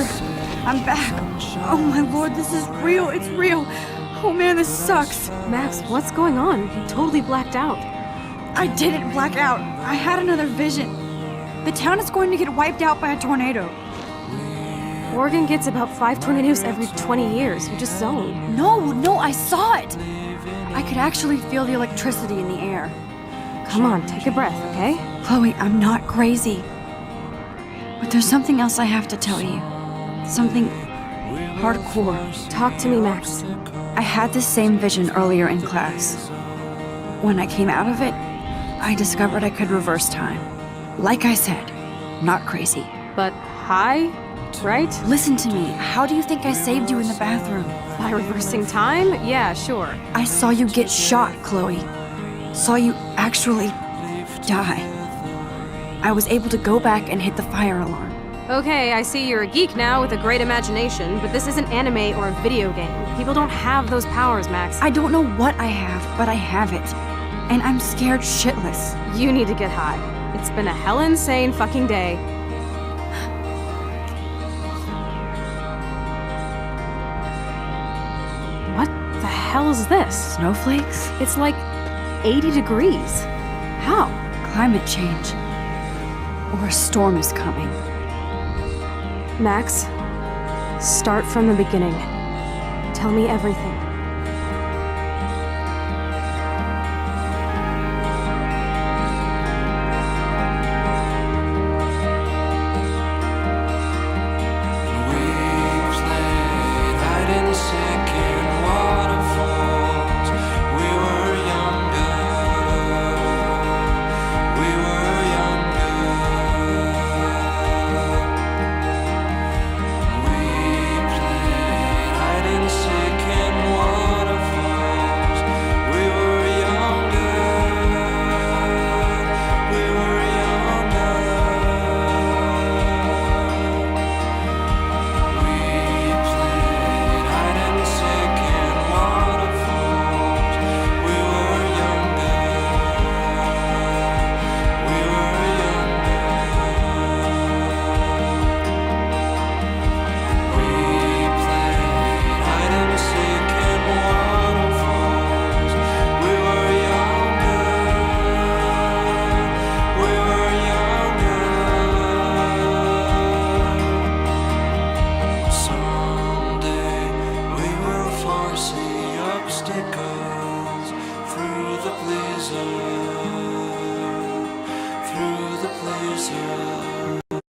here. I'm back. Oh my lord, this is real. It's real. Oh man, this sucks. Max, what's going on? You totally blacked out. I didn't black out. I had another vision. The town is going to get wiped out by a tornado. Oregon gets about 5 tornadoes every 20 years. You just zoned. No, I saw it. I could actually feel the electricity in the air. Come on, take a breath, okay? Chloe, I'm not crazy. But there's something else I have to tell you. Something hardcore. Talk to me, Max. I had this same vision earlier in class. When I came out of it, I discovered I could reverse time. Like I said, not crazy. But high, right? Listen to me. How do you think I saved you in the bathroom? By reversing time? Yeah, sure. I saw you get shot, Chloe. Saw you actually die. I was able to go back and hit the fire alarm. Okay, I see you're a geek now with a great imagination, but this isn't anime or a video game. People don't have those powers, Max. I don't know what I have, but I have it. And I'm scared shitless. You need to get high. It's been a hell insane fucking day. What the hell is this? Snowflakes? It's like 80 degrees. How? Climate change. Or a storm is coming. Max, start from the beginning. Tell me everything.